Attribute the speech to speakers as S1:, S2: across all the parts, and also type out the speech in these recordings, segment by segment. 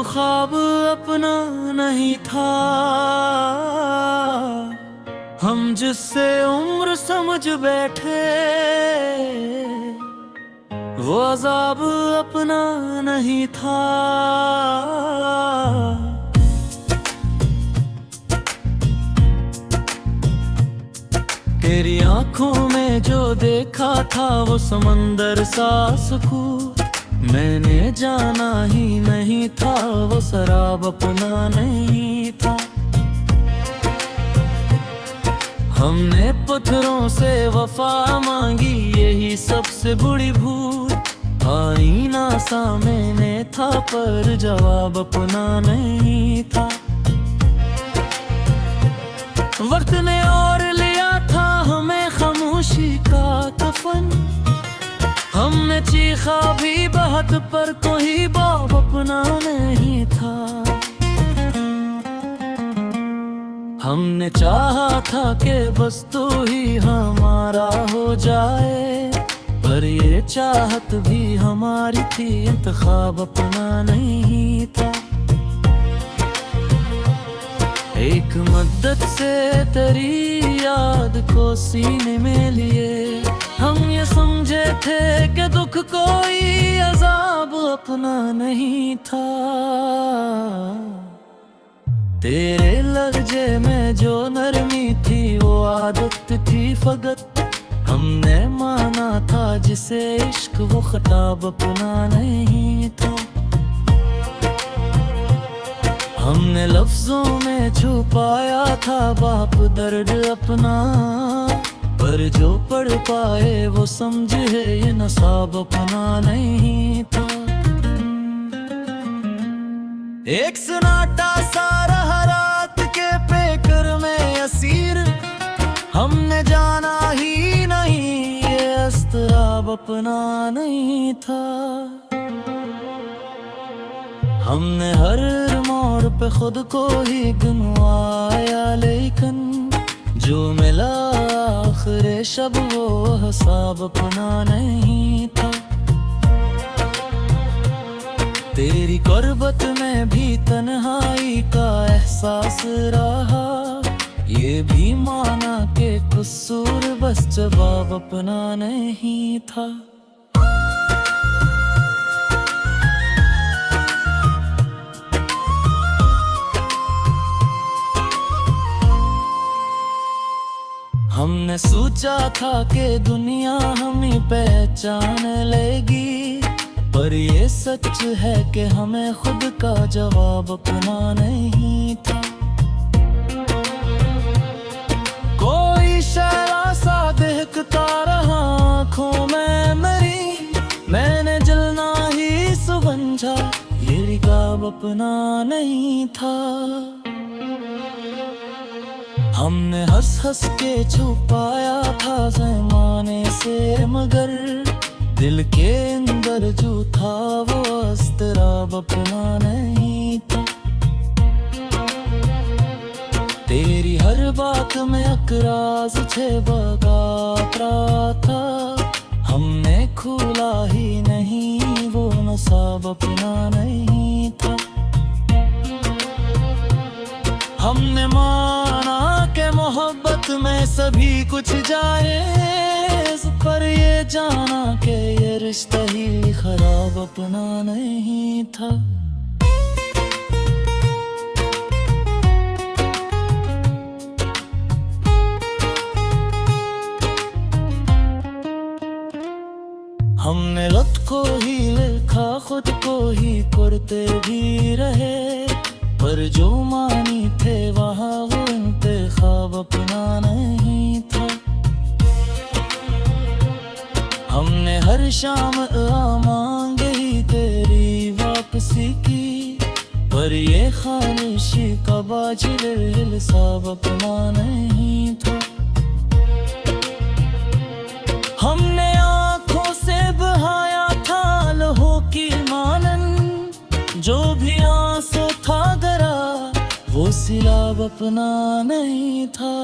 S1: ख्वाब अपना नहीं था, हम जिससे उम्र समझ बैठे वो अज़ाब अपना नहीं था। तेरी आंखों में जो देखा था वो समंदर सा सुकून, मैंने जाना ही नहीं था वो शराब अपना नहीं था। हमने पत्थरों से वफा मांगी यही सबसे बड़ी भूल, आईना सामने था पर जवाब अपना नहीं था। वक्त ने और लिया था हमें खामोशी का कफन, हमने चीखा भी बहुत पर कोई बाप अपना नहीं था। हमने चाहा था कि बस तू ही हमारा हो जाए, पर ये चाहत भी हमारी थी, इंतखाब अपना नहीं था। एक मद्दत से तेरी याद को सीने में लिए हम ये समझे थे कि दुख कोई अज़ाब अपना नहीं था। तेरे लहजे में जो नरमी थी वो आदत थी फकत, हमने माना था जिसे इश्क वो खिताब अपना नहीं था। हमने लफ्जों में छुपाया था बाप दर्द अपना, पर जो पढ़ पाए वो समझे ये नसाब अपना नहीं था। एक सन्नाटा सा रहा रात के पेकर में असीर, हमने जाना ही नहीं ये अस्तराब अपना नहीं था। हमने हर मोड़ पे खुद को ही गुनवाया, लेकिन जो मिला आखिर शब वो हिसाब अपना नहीं था। तेरी कुर्बत में भी तन्हाई का एहसास रहा, ये भी माना कि कसूर बस जवाब अपना नहीं था। हमने सोचा था कि दुनिया हमें पहचान लेगी, पर ये सच है कि हमें खुद का जवाब अपना नहीं था। कोई शैला सा देखता रहा आँखों में मेरी, मैंने जलना ही समझा ये रिकाब अपना नहीं था। हमने हंस हंस के छुपाया था ज़माने से, मगर दिल के अंदर जो था वो अस्तराब अपना नहीं था। तेरी हर बात में अकराज छे बगाता था, हमने खोला ही नहीं वो नसाब अपना नहीं था। हमने माना के मोहब्बत में सभी कुछ जायज़, पर ये जाना कि ये रिश्ता ही खराब अपना नहीं था। हमने लत को ही लिखा खुद को ही करते भी रहे, पर जो मानी थे वहाँ वो इंतखाब अपना नहीं था। हमने हर शाम मांगे ही तेरी वापसी की, पर ये खानिशी का बाजिल हिसाब अपना नहीं था। हमने आँखों से बहाया था लहू की मानन, जो भी आंसू था गरा वो सिलाब अपना नहीं था।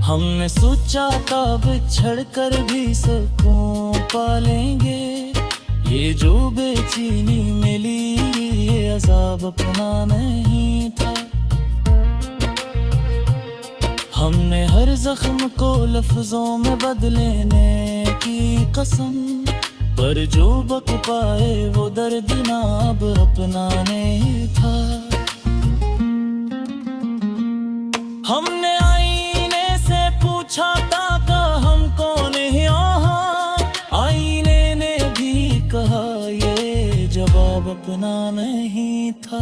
S1: हमने सोचा था बिछड़ कर भी सुकून पालेंगे, ये जो बेचैनी ख्वाब अपना नहीं था। हमने हर जख्म को लफ्जों में बदलने की कसम, पर जो बक पाए वो दर्द ना अब अपना नहीं था। हमने आईने से पूछा था कि हम कौन हैं यहाँ, आईने ने भी कहा ये जवाब अपना नहीं था।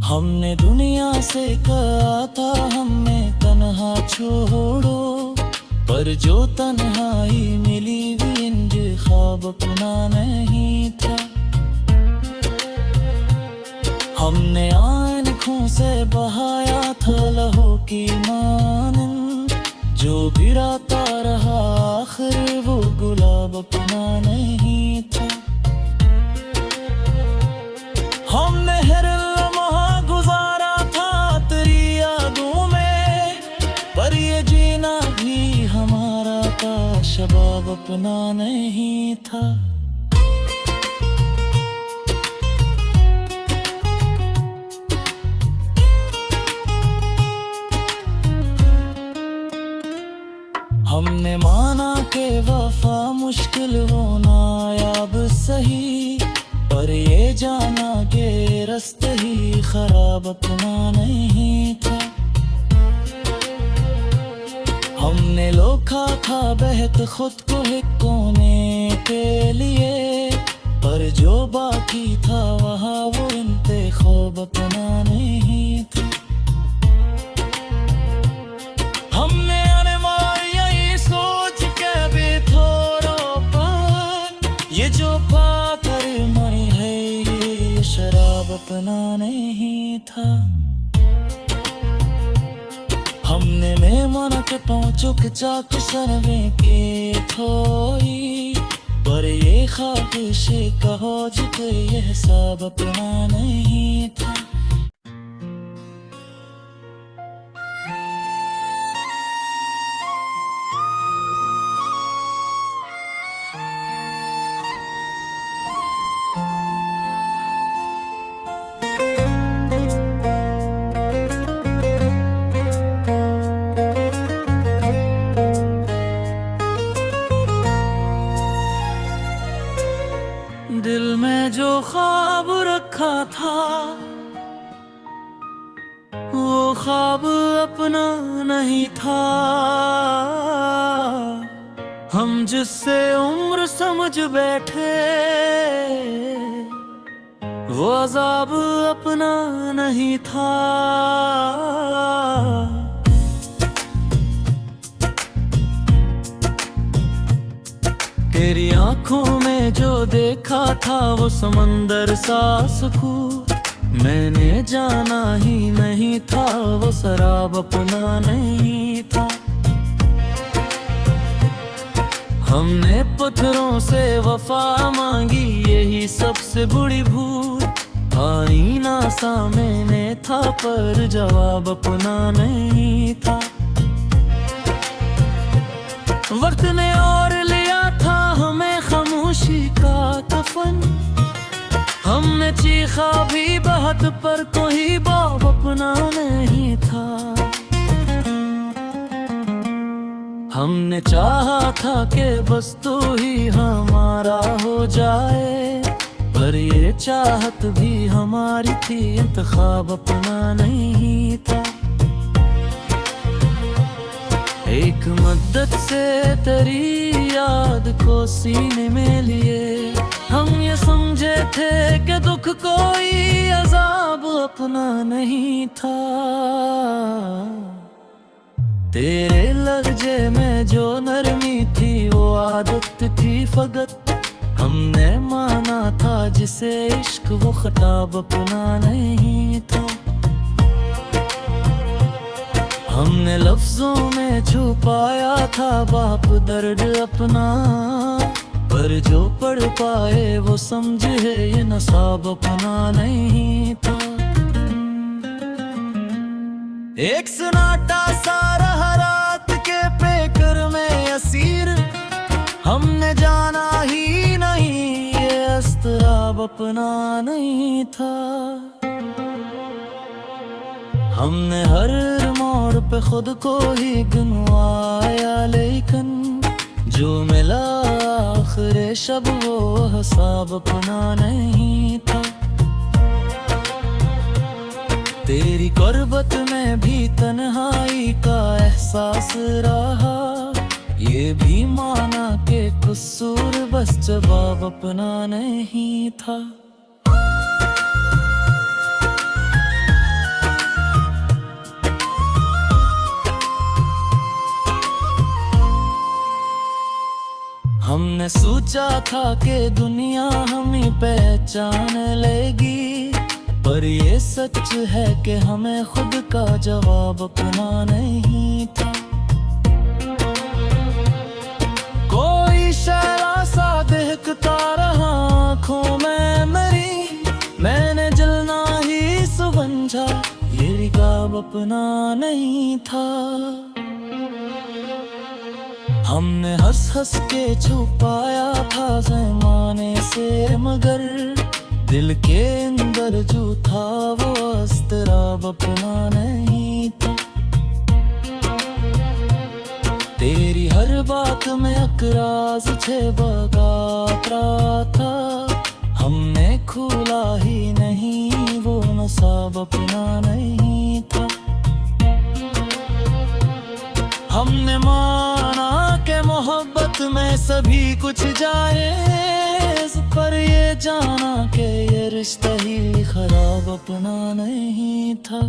S1: हमने दुनिया से कहा था हमें तन्हा छोड़ो, पर जो तन्हाई मिली भी इंतखाब अपना नहीं था। हमने आंखों से बहाया था लहू की मानन, जो गिराता रहा आखिर वो गुलाब अपना नहीं था। हमने हर लम्हा गुजारा था तेरी यादों में, पर ये जीना भी हमारा था, शबाब अपना नहीं था। हमने माना कि वफा मुश्किल होना याब सही, पर ये जाना कि रास्ते ही खराब अपना नहीं था। हमने लोखा था बहत खुद को एक कोने के लिए, पर जो बाकी था वहाँ वो इंतखाब अपना नहीं था। हमने यही सोच के भी थोड़ों पर ये जो पाकर मरी है ये शराब अपना नहीं था। हमने मेहमान के पहुँचो के चाक सरवे के थोई, पर ये ख्वाहिश कहो जिते ये हिसाब अपना नहीं था। दिल में जो ख्वाब रखा था वो ख्वाब अपना नहीं था। हम जिससे उम्र समझ बैठे वो अज़ाब अपना नहीं था। तेरी आंखों में जो देखा था वो समंदर सा सुकून, मैंने जाना ही नहीं था वो शराब अपना नहीं था। हमने पत्थरों से वफा मांगी यही सबसे बड़ी भूल, आईना सामने था पर जवाब अपना नहीं था। वक्त ने और लिया था हमें खामोशी का कफन, हमने चीखा भी बहुत पर कोई बाप अपना नहीं था। हमने चाहा था कि बस तू ही हमारा हो जाए, पर ये चाहत भी हमारी थी, इंतखाब अपना नहीं था। एक मद्दत से तेरी याद को सीने में लिए हम ये समझे थे कि दुख कोई अजाब अपना नहीं था। तेरे लहजे में जो नरमी थी वो आदत थी फकत, हमने माना था जिसे इश्क वो खिताब अपना नहीं था। हमने लफ्जों में छुपाया था बाप दर्द अपना, पर जो पढ़ पाए वो समझे ये नसाब अपना नहीं था। एक सन्नाटा सारा अपना नहीं था। हमने हर मोड़ पे खुद को ही गिनवाया, लेकिन जो मिला आखिरे शब वो हिसाब अपना नहीं था। तेरी गुर्बत में भी तन्हाई का एहसास रहा, ये भी माना कि कसूर बस जवाब अपना नहीं था। हमने सोचा था कि दुनिया हमें पहचान लेगी, पर ये सच है कि हमें खुद का जवाब अपना नहीं था। कोई शैला सा दिखता रहा आँखों में मेरी, मैंने जलना ही समझा ये रिकाब अपना नहीं था। हमने हंस हंस के छुपाया था ज़माने से, मगर दिल के अंदर जो था वो अस्तराब अपना नहीं था। तेरी हर बात में अकराज छे बगाता था, हमने खोला ही नहीं वो नसाब अपना नहीं था। हमने माना के मोहब्बत में सभी कुछ जायज़, पर ये जाना कि ये रिश्ता ही खराब अपना नहीं था।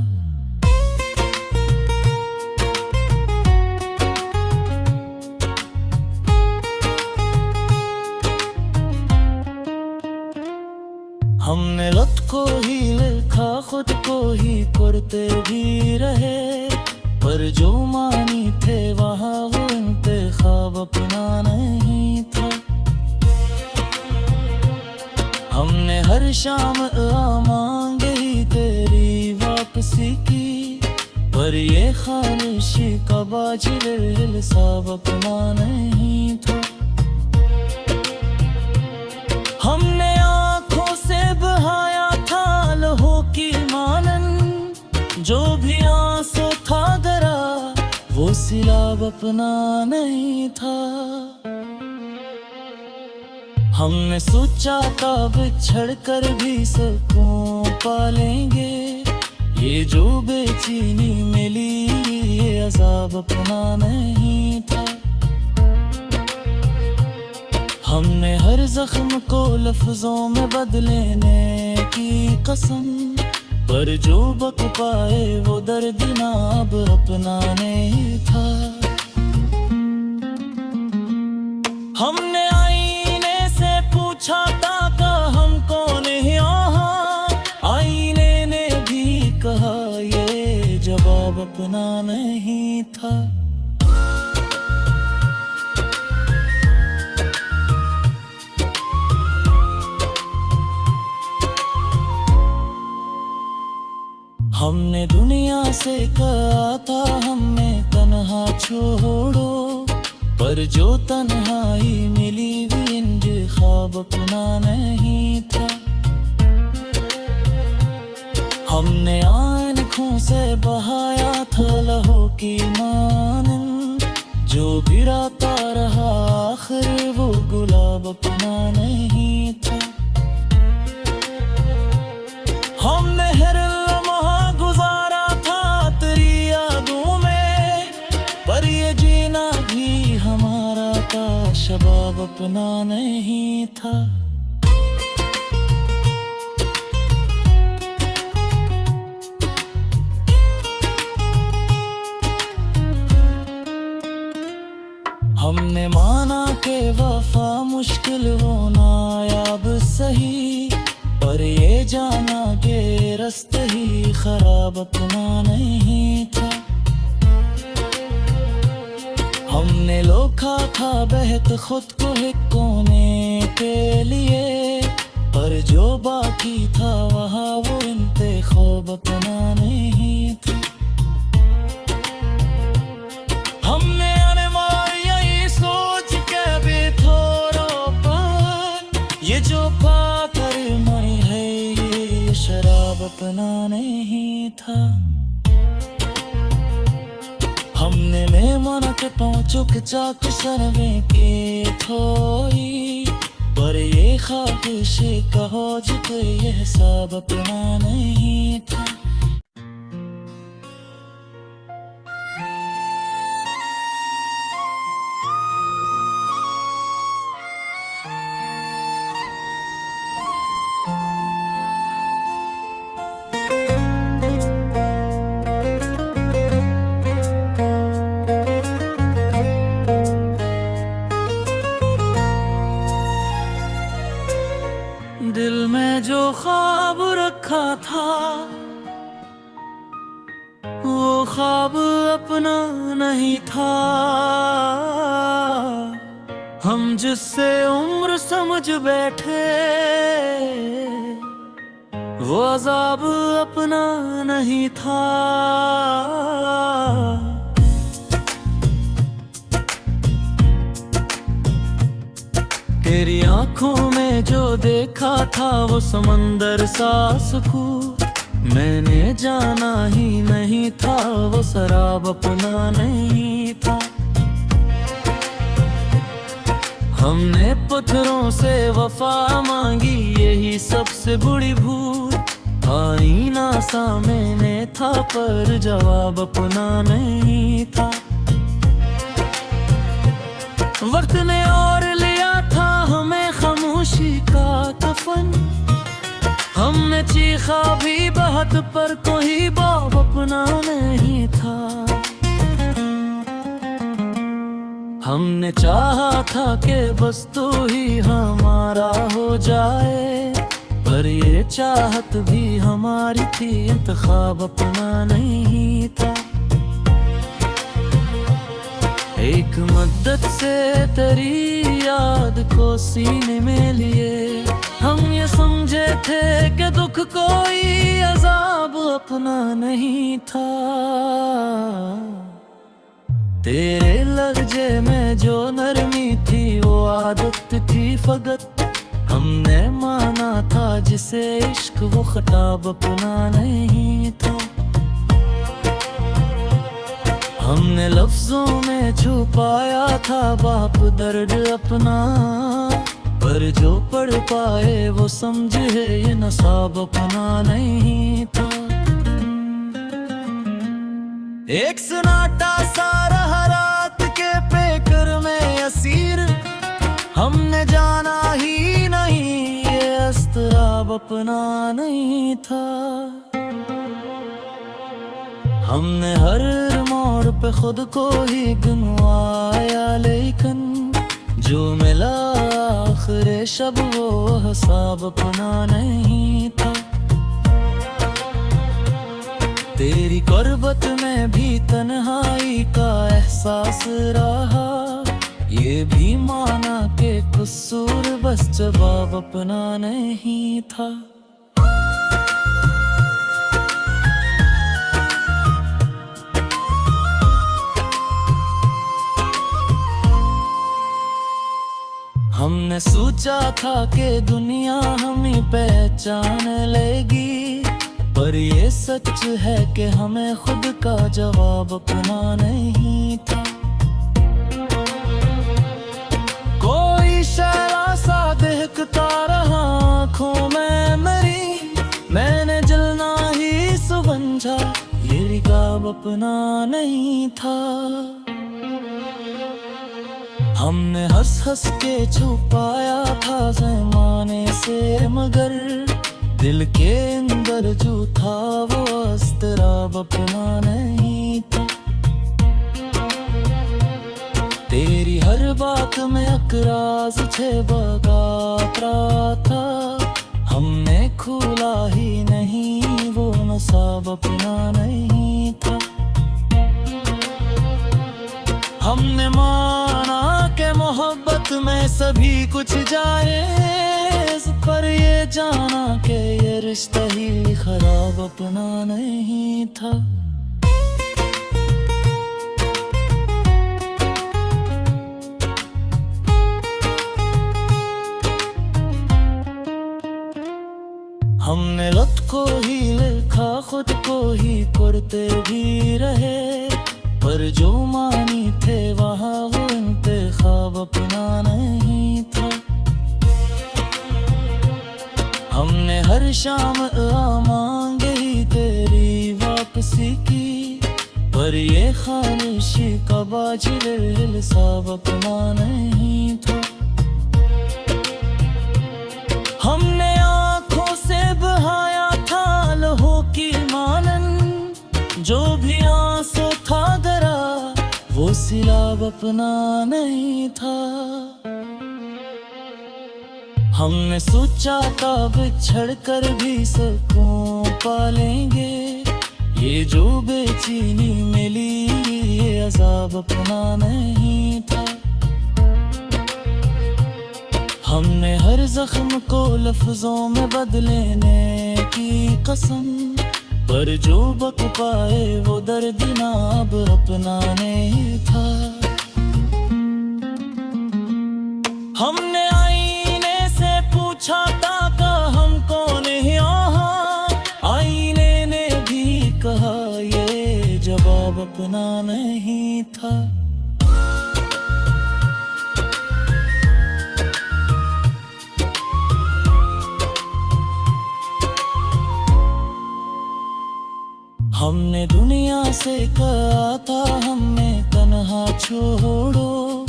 S1: हमने रात को ही लिखा, खुद को ही करते भी रहे, पर जो मानी थे वहाँ वो इंतखाब अपना नहीं था। हमने हर शाम मांगे ही तेरी वापसी की, पर ये ख्वाहिशी का बाजिल साब अपना नहीं था। हमने आँखों से बहाया था लहू की मानन, जो भी आंसू था दरा वो सिलाब अपना नहीं था। हमने सोचा था बिछड़ कर भी सुकून पालेंगे, ये जो बेचैनी मिली ये अज़ाब अपना नहीं था। हमने हर जख्म को लफ्जों में बदलने की कसम, पर जो बक पाए वो दर्द ना अब अपना नहीं था। हमने आईने से पूछा था कि हम कौन हैं यहाँ, आईने ने भी कहा ये जवाब अपना नहीं था। हमने दुनिया से कहा था हमें तन्हा छोड़ो, पर जो तन्हाई मिली भी इंतखाब अपना नहीं था। हमने आँखों से बहाया था लहू की मानन, जो गिराता रहा आखिर वो गुलाब अपना नहीं था। हमने हर लम्हा गुजारा था तेरी यादों में, पर ये जीना भी हमारा था शबाब अपना नहीं था। हमने माना के वफा मुश्किल होना याब सही, पर ये जाना के रास्ते ही खराब अपना नहीं था। हमने लोखा था बहत खुद को एक कोने के लिए, पर जो बाकी था वहाँ वो इंतखाब अपना नहीं था। हमने यही सोच के भी थोड़ा पर ये जो पाकर नहीं था। हमने मेहमान के पहुंचो के चाक सरवे के थोई, पर ये ख्वाहिश कहो जिसे ये हिसाब अपना नहीं था। दिल में जो ख्वाब रखा था वो ख्वाब अपना नहीं था। हम जिससे उम्र समझ बैठे वो अज़ाब अपना नहीं था। तेरी आंखों में जो देखा था वो समंदर सा सुकून मैंने जाना ही नहीं था, वो शराब अपना नहीं था। हमने पत्थरों से वफा मांगी यही सबसे बड़ी भूल। आईना सामने था पर जवाब अपना नहीं था। वक्त ने और लिया था हमें खामोशी का कफन। हमने चीखा भी बहुत पर कोई बाप अपना नहीं था। हमने चाहा था कि बस तू ही हमारा हो जाए, पर ये चाहत भी हमारी थी, इंतखाब अपना नहीं था। एक मद्दत से तेरी याद को सीने में लिए हम ये समझे थे कि दुख कोई अजाब अपना नहीं था। तेरे लहजे में जो नरमी थी वो आदत थी फकत। हमने माना था जिसे इश्क वो खिताब अपना नहीं था। हमने लफ्जों में छुपाया था बाप दर्द अपना, पर जो पढ़ पाए वो समझे ये नसाब अपना नहीं था। एक सन्नाटा सा रहा रात के पेकर में असीर, हमने जाना ही नहीं ये अस्तराब अपना नहीं था। हमने हर मोड़ पे खुद को ही गुनवाया, लेकिन जो मिला आखिर शब वो हिसाब अपना नहीं था। तेरी कुर्बत में भी तन्हाई का एहसास रहा, ये भी माना कि कसूर बस जवाब अपना नहीं था। हमने सोचा था कि दुनिया हमें पहचान लेगी, पर ये सच है कि हमें खुद का जवाब अपना नहीं था। कोई शैला सा देखता रहा आँखों में मेरी, मैंने जलना ही समझा ये रिकाब अपना नहीं था। हमने हंस हंस के छुपाया था ज़माने से, मगर दिल के अंदर जो था वो अस्तराब अपना नहीं था। तेरी हर बात में अकराज छे बगाता था, हमने खोला ही नहीं वो नसाब अपना नहीं था। हमने माना के मोहब्बत में सभी कुछ जायज़, पर ये जाना कि ये रिश्ता ही खराब अपना नहीं था। हमने रात को ही लिखा खुद को ही करते भी रहे, पर जो मानी थे वहाँ वो इंतखाब अपना नहीं था। हमने हर शाम मांगे ही तेरी वापसी की, पर ये खानिशी का बाजिल साब अपना नहीं था। हमने आंखों से बहाया था लहू की मानन, जो भी आंसू था दरा वो सिलाब अपना नहीं था। हमने सोचा था बिछड़ कर भी सुकून पालेंगे, ये जो बेचैनी मिली ये अज़ाब अपना नहीं था। हमने हर जख्म को लफ्जों में बदलने की कसम, पर जो बक पाए वो दर्द नाब अपना नहीं था। हमने आईने से पूछा था कि हम कौन हैं यहाँ, आईने ने भी कहा ये जवाब अपना नहीं था। हमने दुनिया से कहा था हमें तन्हा छोड़ो,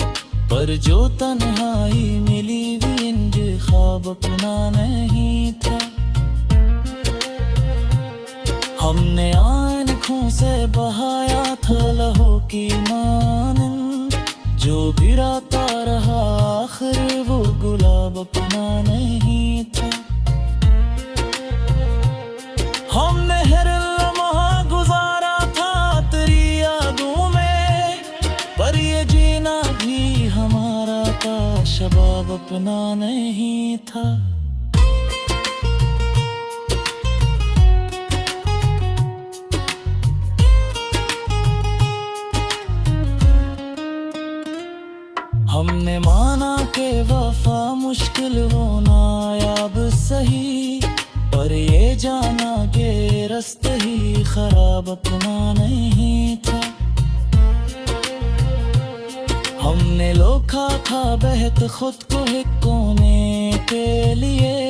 S1: पर जो तन्हाई मिली भी इंतखाब अपना नहीं था। हमने आँखों से बहाया था लहू की मानन, जो गिराता रहा आखिर वो गुलाब अपना नहीं था। हमने हर लम्हा गुजारा था तेरी यादों में, पर ये जीना भी हमारा था शबाब अपना नहीं था। हमने माना के वफा मुश्किल होना याब सही, पर ये जाना के रास्ते ही खराब अपना नहीं था। हमने लोखा था बहत खुद को एक कोने के लिए,